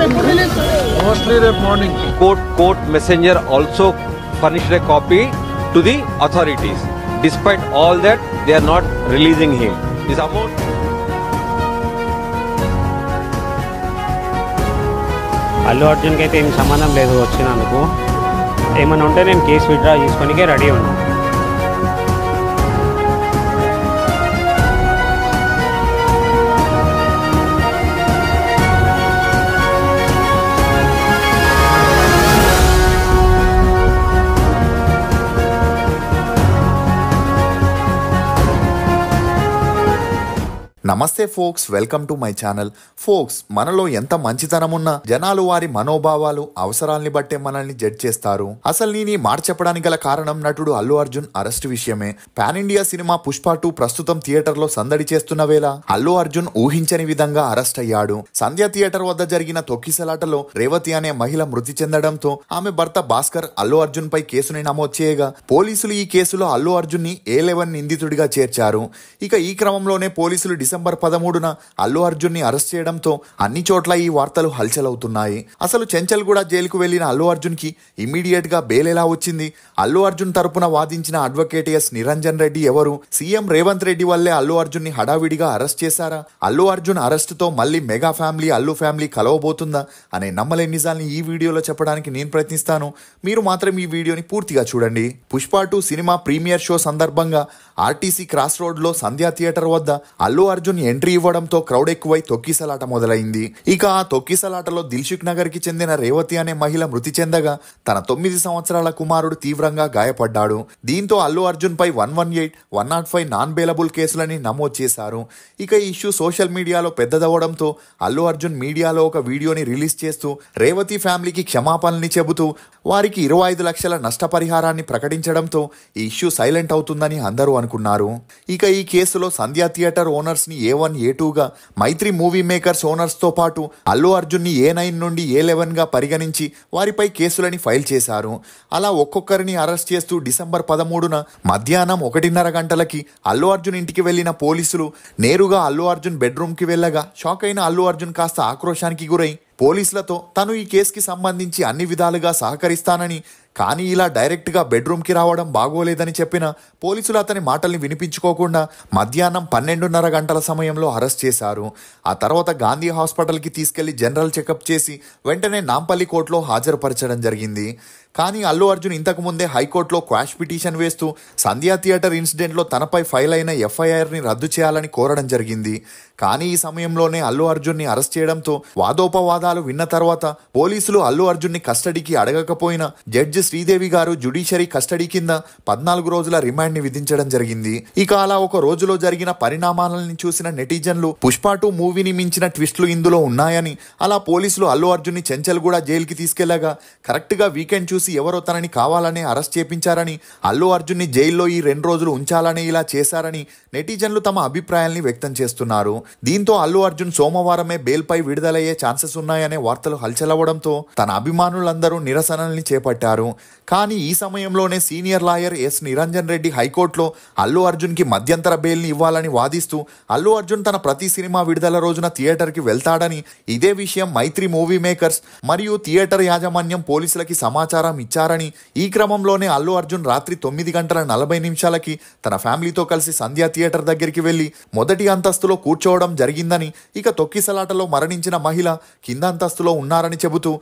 Mostly that morning. Court messenger also furnished a copy to the authorities. Despite all that, they are not releasing him. This amount. Allu అర్జున్కి అయితే ఏం సంబంధం లేదు వచ్చినందుకు. ఏమైనా ఉంటే నేను కేసు విత్డ్రా చేసుకోనికే రెడీ ఉన్నాను. Namaste folks, welcome to my channel. Folks, మనలో ఎంత మంచితనం ఉన్నా జనాలు వారి మనోభావాలు అవసరాల్ని బట్టే మనల్ని జడ్జ్ చేస్తారు. అసలు నేను ఈ మాట చెప్పడానికి గల కారణం నటుడు అల్లు అర్జున్ అరెస్ట్ విషయమే. పాన్ ఇండియా సినిమా పుష్ప 2 ప్రస్తుతం థియేటర్ లో సందడి చేస్తున్న వేళ అల్లు అర్జున్ ఊహించని విధంగా అరెస్ట్ అయ్యాడు. సంధ్య థియేటర్ వద్ద జరిగిన తొక్కిసలాటలో రేవతి అనే మహిళ మృతి చెందడంతో ఆమె భర్త భాస్కర్ అల్లు అర్జున్ పై కేసుని నమోదు చేయగా పోలీసులు ఈ కేసులో అల్లు అర్జున్ ని A11 నిందితుడిగా చేర్చారు. ఇక ఈ క్రమంలోనే పోలీసులు డిసెంబర్ 13న అల్లు అర్జున్ ని అరెస్ట్ చేయడంతో అన్ని చోట్ల ఈ వార్తలు హల్చలవుతున్నాయి. అసలు చెంచల్గూడ జైలుకు వెళ్లిన అల్లు అర్జున్ కి ఇమ్మీడియట్ గా బెయిల్ ఎలా వచ్చింది? అల్లు అర్జున్ తరపున వాదించిన అడ్వకేట్ ఎస్ నిరంజన్ రెడ్డి ఎవరు? సీఎం రేవంత్ రెడ్డి వల్లే అల్లు అర్జున్ ని హడావిడిగా అరెస్ట్ చేశారా? అల్లు అర్జున్ అరెస్ట్ తో మళ్ళీ మెగా ఫ్యామిలీ అల్లు ఫ్యామిలీ కలవబోతుందా అనే నమ్మలేని నిజాల్ని ఈ వీడియోలో చెప్పడానికి నేను ప్రయత్నిస్తాను. మీరు మాత్రం ఈ వీడియోని పూర్తిగా చూడండి. పుష్ప 2 సినిమా ప్రీమియర్ షో సందర్భంగా ఆర్టీసీ క్రాస్ రోడ్ లో సంధ్యా థియేటర్ వద్ద అల్లు అర్జున్ ఎంట్రీ ఇవ్వడంతో క్రౌడ్ ఎక్కువై తొక్కిసలాట మొదలైంది. ఇక ఆ తొక్కిసలాటలో దిల్సుఖ్ నగర్ కి చెందిన రేవతి అనే మహిళ మృతి చెందగా తన 9 సంవత్సరాల కుమారుడు తీవ్రంగా గాయపడ్డాడు. దీంతో అల్లు అర్జున్ పై 118, 105 నాన్ బెయిలబుల్ కేసులని నమోదు చేశారు. ఇక ఈ ఇష్యూ సోషల్ మీడియాలో పెద్దదవడంతో అల్లు అర్జున్ మీడియాలో ఒక వీడియోని రిలీజ్ చేస్తూ రేవతి ఫ్యామిలీకి క్షమాపణల్ని చెబుతూ వారికి 25 లక్షల నష్టపరిహారాన్ని ప్రకటించడంతో ఈ ఇష్యూ సైలెంట్ అవుతుందని అందరూ అనుకున్నారు. ఇక ఈ కేసులో సంధ్యా థియేటర్ ఓనర్స్ ని A1, A2గా, మైత్రి మూవీ మేకర్స్ ఓనర్స్ తో పాటు అల్లు అర్జున్ ని A9 నుండి A11 గా పరిగణించి వారిపై కేసులని ఫైల్ చేశారు. అలా ఒక్కొక్కరిని అరెస్ట్ చేస్తూ డిసెంబర్ 13న మధ్యాహ్నం 1:30 గంటలకి అల్లు అర్జున్ ఇంటికి వెళ్లిన పోలీసులు నేరుగా అల్లు అర్జున్ బెడ్రూమ్ కి వెళ్లగా షాక్ అయిన అల్లు అర్జున్ కాస్త ఆక్రోశానికి గురై పోలీసులతో తను ఈ కేసుకి సంబంధించి అన్ని విధాలుగా సహకరిస్తానని, కానీ ఇలా డైరెక్ట్గా బెడ్రూమ్కి రావడం బాగోలేదని చెప్పిన పోలీసులు అతని మాటల్ని వినిపించుకోకుండా మధ్యాహ్నం 12:30 గంటల సమయంలో అరెస్ట్ చేశారు. ఆ తర్వాత గాంధీ హాస్పిటల్కి తీసుకెళ్లి జనరల్ చెకప్ చేసి వెంటనే నాంపల్లి కోర్టులో హాజరుపరచడం జరిగింది. కానీ అల్లు అర్జున్ ఇంతకు ముందే హైకోర్టులో క్వాష్ పిటిషన్ వేస్తూ సంధ్యా థియేటర్ ఇన్సిడెంట్లో తనపై ఫైల్ అయిన FIRని రద్దు చేయాలని కోరడం జరిగింది. కానీ ఈ సమయంలోనే అల్లు అర్జున్ని అరెస్ట్ చేయడంతో వాదోపవాదాలు విన్న తర్వాత పోలీసులు అల్లు అర్జున్ని కస్టడీకి అడగకపోయినా జడ్జి శ్రీదేవి గారు జ్యుడిషియరీ కస్టడీ కింద 14 రోజుల రిమాండ్ ని విధించడం జరిగింది. ఇక అలా ఒక రోజులో జరిగిన పరిణామాలను చూసిన నెటిజన్లు పుష్ప 2 మూవీని మించిన ట్విస్టులు ఇందులో ఉన్నాయని, అలా పోలీసులు అల్లు అర్జున్ని చెంచల్గూడ జైలుకి తీసుకెళ్లగా కరెక్ట్ గా వీకెండ్ చూసి ఎవరో తనని కావాలనే అరెస్ట్ చేపించారని, అల్లు అర్జున్ని జైల్లో ఈ 2 రోజులు ఉంచాలని ఇలా చేశారని నెటిజన్లు తమ అభిప్రాయాల్ని వ్యక్తం చేస్తున్నారు. దీంతో అల్లు అర్జున్ సోమవారమే బెయిల్ పై విడుదలయ్యే ఛాన్సెస్ ఉన్నాయనే వార్తలు హల్చలవడంతో తన అభిమానులందరూ నిరసనల్ని చేపట్టారు. కానీ ఈ సమయంలోనే senior lawyer S Niranjan Reddy హైకోర్టులో అల్లు అర్జున్ కి మధ్యంతర బెయిల్ని ఇవ్వాలని వాదిస్తూ అల్లు అర్జున్ తన ప్రతి సినిమా విడుదల రోజున థియేటర్ కి వెళ్తాడని, ఇదే విషయం మైత్రి మూవీ మేకర్స్ మరియు థియేటర్ యాజమాన్యం పోలీసులకి సమాచారం ఇచ్చారని, ఈ క్రమంలోనే అల్లు అర్జున్ రాత్రి 9:40 తన ఫ్యామిలీతో కలిసి సంధ్యా థియేటర్ దగ్గరికి వెళ్లి మొదటి అంతస్తులో కూర్చోవడం జరిగిందని, ఇక తొక్కిసలాటలో మరణించిన మహిళ కింద అంతస్తులో ఉన్నారని చెబుతూ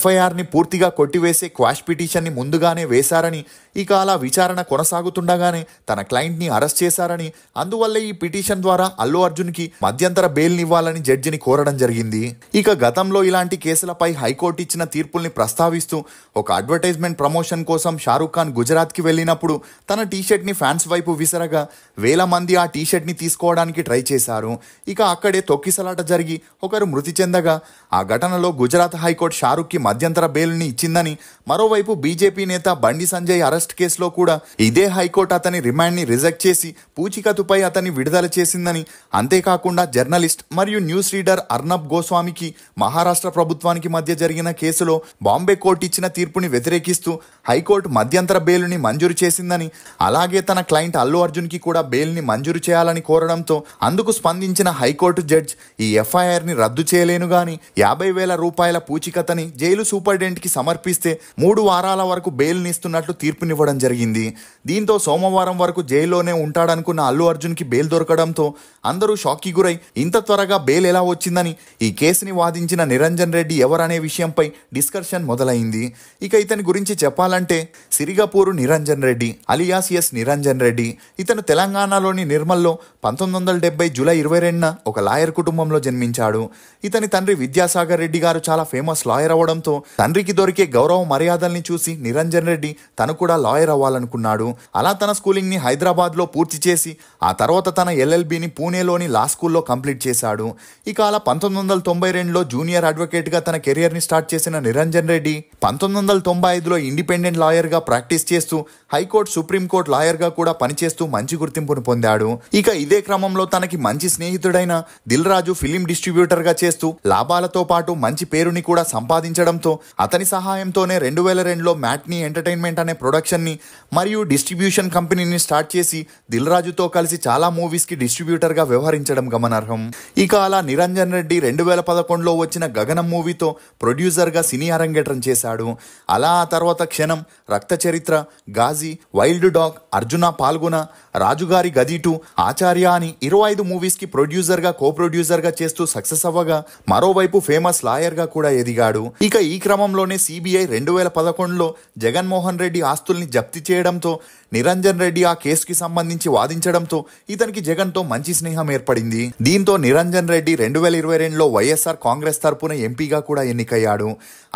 FIRని పూర్తిగా కొట్టివేసే క్వాష్ పిటిషన్ని ముందుగానే వేశారని, ఇక అలా విచారణ కొనసాగుతుండగానే తన క్లయింట్ ని అరెస్ట్ చేశారని, అందువల్ల ఈ పిటిషన్ ద్వారా అల్లు అర్జున్ కి మధ్యంతర బెయిల్ని ఇవ్వాలని జడ్జిని కోరడం జరిగింది. ఇక గతంలో ఇలాంటి కేసులపై హైకోర్టు ఇచ్చిన తీర్పుల్ని ప్రస్తావిస్తూ ఒక అడ్వర్టైజ్మెంట్ ప్రమోషన్ కోసం షారూక్ ఖాన్ గుజరాత్ కి వెళ్ళినప్పుడు తన టీషర్ట్ ని ఫ్యాన్స్ వైపు విసరగా వేల మంది ఆ టీషర్ట్ ని తీసుకోవడానికి ట్రై చేశారు. ఇక అక్కడే తొక్కిసలాట జరిగి ఒకరు మృతి చెందగా ఆ ఘటనలో గుజరాత్ హైకోర్టు షారూక్ కి మధ్యంతర బెయిల్ని ఇచ్చిందని, మరోవైపు బీజేపీ నేత బండి సంజయ్ అరెస్ట్ కేసులో కూడా ఇదే హైకోర్టు అతని రిమాండ్ ని రిజెక్ట్ చేసి పూచికతుపై అతన్ని విడుదల చేసిందని, అంతేకాకుండా జర్నలిస్ట్ మరియు న్యూస్ రీడర్ అర్నబ్ గోస్వామికి మహారాష్ట్ర ప్రభుత్వానికి మధ్య జరిగిన కేసులో బాంబే కోర్టు ఇచ్చిన తీర్పుని వ్యతిరేకిస్తూ హైకోర్టు మధ్యంతర బెయిల్ని మంజూరు చేసిందని, అలాగే తన క్లయింట్ అల్లు అర్జున్ కి కూడా బెయిల్ని మంజూరు చేయాలని కోరడంతో అందుకు స్పందించిన హైకోర్టు జడ్జ్ ఈ FIRని రద్దు చేయలేను గాని 50,000 రూపాయల పూచికతని జైలు సూపరింటెండెంట్కి సమర్పిస్తే 3 వారాల వరకు బెయిల్నిస్తున్నట్లు తీర్పునివ్వడం జరిగింది. దీంతో సోమవారం వరకు జైల్లోనే ఉంటాడనుకున్న అల్లు అర్జున్కి బెయిల్ దొరకడంతో అందరూ షాక్కి గురై ఇంత త్వరగా బెయిల్ ఎలా వచ్చిందని ఈ కేసుని వాదించిన నిరంజన్ రెడ్డి ఎవరనే విషయంపై డిస్కషన్ మొదలైంది. ఇక ఇతని గురించి చెప్పాలంటే సిరిగపూరు నిరంజన్ రెడ్డి అలియాస్ ఎస్ నిరంజన్ రెడ్డి. ఇతను తెలంగాణలోని నిర్మల్లో 1970 జూలై 22న ఒక లాయర్ కుటుంబంలో జన్మించాడు. ఇతని తండ్రి విద్యాసాగర్ రెడ్డి గారు చాలా ఫేమస్ లాయర్ అవ్వడంతో తండ్రికి దొరికే గౌరవ మర్యాదల్ని చూసి నిరంజన్ రెడ్డి తను కూడా లాయర్ అవ్వాలనుకున్నాడు. అలా తన స్కూలింగ్ ని హైదరాబాద్లో పూర్తి చేసి ఆ తర్వాత తన LLBని పూణేలోని లా స్కూల్లో కంప్లీట్ చేశాడు. ఇక అలా 1992లో జూనియర్ అడ్వకేట్గా తన కెరియర్ని స్టార్ట్ చేసిన నిరంజన్ రెడ్డి 1995లో ఇండిపెండెంట్ లాయర్గా ప్రాక్టీస్ చేస్తూ హైకోర్టు సుప్రీంకోర్టు లాయర్గా కూడా పనిచేస్తూ మంచి గుర్తింపును పొందాడు. ఇక ఇదే క్రమంలో తనకి మంచి స్నేహితుడైన దిల్ రాజు ఫిలిం డిస్ట్రిబ్యూటర్గా చేస్తూ లాభాలతో పాటు మంచి పేరుని కూడా సంపాదించడంతో అతని సహాయంతోనే 2002లో మ్యాట్నీ ఎంటర్టైన్మెంట్ అనే ప్రొడక్షన్ని మరియు డిస్ట్రిబ్యూషన్ కంపెనీని స్టార్ట్ చేసి దిల్ రాజుతో కలిసి చాలా మూవీస్కి డిస్ట్రిబ్యూటర్గా వ్యవహరించడం గమనార్హం. ఇక అలా నిరంజన్ రెడ్డి 2011లో వచ్చిన గగనం మూవీతో ప్రొడ్యూసర్గా సినీ అరంగేట్రం చేశాడు. అలా ఆ తర్వాత క్షణం, రక్త చరిత్ర, గాజీ, వైల్డ్ డాగ్, అర్జున పాల్గొన, రాజుగారి గది 2, ఆచార్య అని 25 మూవీస్కి ప్రొడ్యూసర్గా కో ప్రొడ్యూసర్గా చేస్తూ సక్సెస్ అవ్వగా మరోవైపు ఫేమస్ లాయర్గా కూడా ఎదిగాడు. ఇక ఈ క్రమంలోనే CBI 2011లో జగన్మోహన్ రెడ్డి ఆస్తుల్ని జప్తీ చేయడంతో నిరంజన్ రెడ్డి ఆ కేసుకి సంబంధించి వాదించడంతో ఇతనికి జగన్తో మంచి స్నేహం ఏర్పడింది. దీంతో నిరంజన్ రెడ్డి 2022లో వైఎస్ఆర్ కాంగ్రెస్ తరపున ఎంపీగా కూడా ఎన్నికయ్యాడు.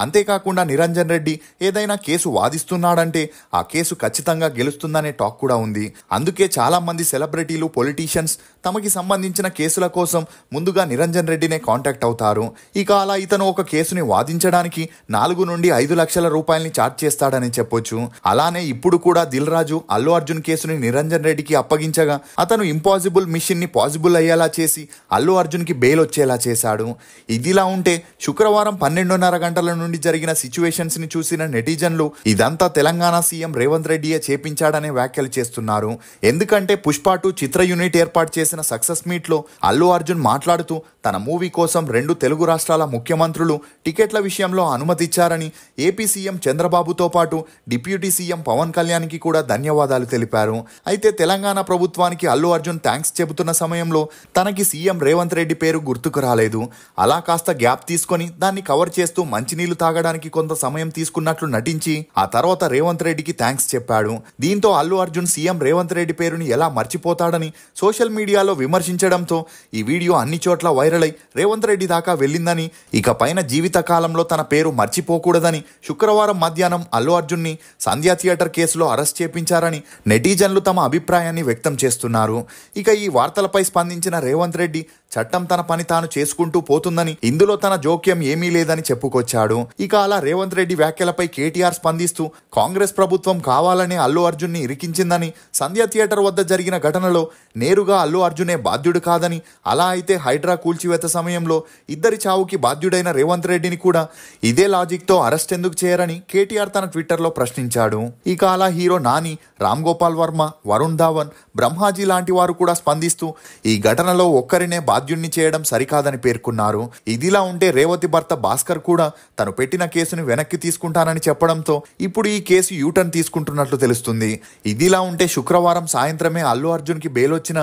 అంతేకాకుండా నిరంజన్ రెడ్డి ఏదైనా కేసు వాదిస్తున్నాడంటే ఆ కేసు ఖచ్చితంగా గెలుస్తుందనే టాక్ కూడా ఉంది. అందుకే చాలా మంది సెలబ్రిటీలు, పొలిటీషియన్స్ తమకి సంబంధించిన కేసుల కోసం ముందుగా నిరంజన్ రెడ్డినే కాంటాక్ట్ అవుతారు. ఇక అలా ఇతను ఒక కేసుని వాదించడానికి 4 నుండి 5 లక్షల రూపాయలని ఛార్జ్ చేస్తాడని చెప్పొచ్చు. అలానే ఇప్పుడు కూడా దిల్ రాజు అల్లు అర్జున్ కేసుని నిరంజన్ రెడ్డికి అప్పగించగా అతను ఇంపాసిబుల్ మిషన్ ని పాసిబుల్ అయ్యేలా చేసి అల్లు అర్జున్ కి బెయిల్ వచ్చేలా చేశాడు. ఇదిలా ఉంటే శుక్రవారం 12:30 గంటల నుండి జరిగిన సిచ్యువేషన్స్ ని చూసిన నెటిజన్లు ఇదంతా తెలంగాణ సీఎం రేవంత్ రెడ్డియే చేపించాడనే వ్యాఖ్యలు చేస్తున్నారు. ఎందుకంటే పుష్ప 2 చిత్ర యూనిట్ ఏర్పాటు చేసిన సక్సెస్ మీట్ లో అల్లు అర్జున్ మాట్లాడుతూ తన మూవీ కోసం 2 తెలుగు రాష్ట్రాల ముఖ్యమంత్రులు టికెట్ల విషయంలో అనుమతిచ్చారని, ఏపీ సీఎం చంద్రబాబుతో పాటు డిప్యూటీ సీఎం పవన్ కళ్యాణ్కి కూడా ధన్యవాదాలు తెలిపారు. అయితే తెలంగాణ ప్రభుత్వానికి అల్లు అర్జున్ థ్యాంక్స్ చెబుతున్న సమయంలో తనకి సీఎం రేవంత్ రెడ్డి పేరు గుర్తుకు రాలేదు. అలా కాస్త గ్యాప్ తీసుకొని దాన్ని కవర్ చేస్తూ మంచినీళ్లు తాగడానికి కొంత సమయం తీసుకున్నట్లు నటించి ఆ తర్వాత రేవంత్ రెడ్డికి థ్యాంక్స్ చెప్పాడు. దీంతో అల్లు అర్జున్ సీఎం రేవంత్ రెడ్డి పేరుని ఎలా మర్చిపోతాడని సోషల్ మీడియాలో విమర్శించడంతో ఈ వీడియో అన్ని చోట్ల వైరల్ అయి రేవంత్ రెడ్డి దాకా వెళ్ళిందని, ఇక పైన జీవిత కాలంలో తన పేరు మర్చిపోకూడదని శుక్రవారం మధ్యాహ్నం అల్లు అర్జున్ ని సంధ్యా థియేటర్ కేసులో అరెస్ట్ చేపించారని నెటిజన్లు తమ అభిప్రాయాన్ని వ్యక్తం చేస్తున్నారు. ఇక ఈ వార్తలపై స్పందించిన రేవంత్ రెడ్డి చట్టం తన పని తాను చేసుకుంటూ పోతుందని, ఇందులో తన జోక్యం ఏమీ లేదని చెప్పుకొచ్చాడు. ఇక అలా రేవంత్ రెడ్డి వ్యాఖ్యలపై కేటీఆర్ స్పందిస్తూ కాంగ్రెస్ ప్రభుత్వం కావాలనే అల్లు అర్జున్ ని ఇరికించిందని, సంధ్యా థియేటర్ వద్ద జరిగిన ఘటనలో నేరుగా అల్లు అర్జునే బాధ్యుడు కాదని, అలా అయితే హైడ్రా కూల్చివేత సమయంలో ఇద్దరి చావుకి బాధ్యుడైన రేవంత్ రెడ్డిని కూడా ఇదే లాజిక్ తో అరెస్ట్ ఎందుకు చేయరని కేటీఆర్ తన ట్విట్టర్లో ప్రశ్నించాడు. ఇక అలా హీరో నాని, రామ్ గోపాల్ వర్మ, వరుణ్ ధావన్, బ్రహ్మాజీ లాంటి వారు కూడా స్పందిస్తూ ఈ ఘటనలో ఒక్కరినే బాధ్యుణ్ణి చేయడం సరికాదని పేర్కొన్నారు. ఇదిలా ఉంటే రేవతి భర్త భాస్కర్ కూడా తను పెట్టిన కేసును వెనక్కి తీసుకుంటానని చెప్పడంతో ఇప్పుడు ఈ కేసు యూటర్న్ తీసుకుంటున్నట్లు తెలుస్తుంది. ఇదిలా ఉంటే శుక్రవారం సాయంత్రమే అల్లు అర్జున్ కి బెయిల్ వచ్చిన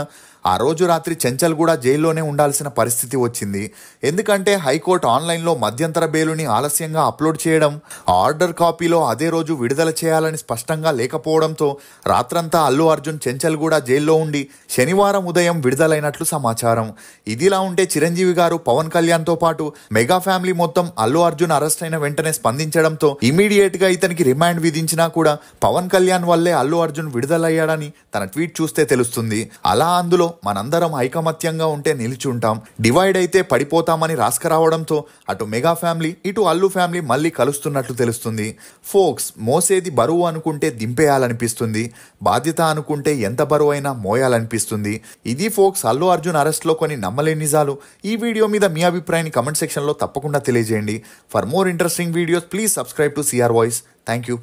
ఆ రోజు రాత్రి చెంచల్ కూడా జైల్లోనే ఉండాల్సిన పరిస్థితి వచ్చింది. ఎందుకంటే హైకోర్టు ఆన్లైన్లో మధ్యంతర బెయిలుని ఆలస్యంగా అప్లోడ్ చేయడం, ఆర్డర్ కాపీలో అదే రోజు విడుదల చేయాలని స్పష్టంగా లేకపోవడంతో రాత్రంతా అల్లు అర్జున్ చెంచల్ కూడా జైల్లో ఉండి శనివారం ఉదయం విడుదలైనట్లు సమాచారం. ఇదిలా ఉంటే చిరంజీవి గారు పవన్ కళ్యాణ్తో పాటు మెగా ఫ్యామిలీ మొత్తం అల్లు అర్జున్ అరెస్ట్ అయిన వెంటనే స్పందించడంతో ఇమీడియట్ గా ఇతనికి రిమాండ్ విధించినా కూడా పవన్ కళ్యాణ్ వల్లే అల్లు అర్జున్ విడుదలయ్యాడని తన ట్వీట్ చూస్తే తెలుస్తుంది. అలా అందులో మనందరం ఐకమత్యంగా ఉంటే నిలిచుంటాం, డివైడ్ అయితే పడిపోతామని రాసుకురావడంతో అటు మెగా ఫ్యామిలీ ఇటు అల్లు ఫ్యామిలీ మళ్ళీ కలుస్తున్నట్లు తెలుస్తుంది. ఫోక్స్, మోసేది బరువు అనుకుంటే దింపేయాలనిపిస్తుంది, బాధ్యత అనుకుంటే ఎంత బరువు అయినా మోయాలనిపిస్తుంది. ఇది ఫోక్స్ అల్లు అర్జున్ అరెస్ట్ లో కొన్ని నమ్మలేని నిజాలు. ఈ వీడియో మీద మీ అభిప్రాయాన్ని కమెంట్ సెక్షన్ లో తప్పకుండా తెలియజేయండి. For more interesting videos please subscribe to CR voice. Thank you.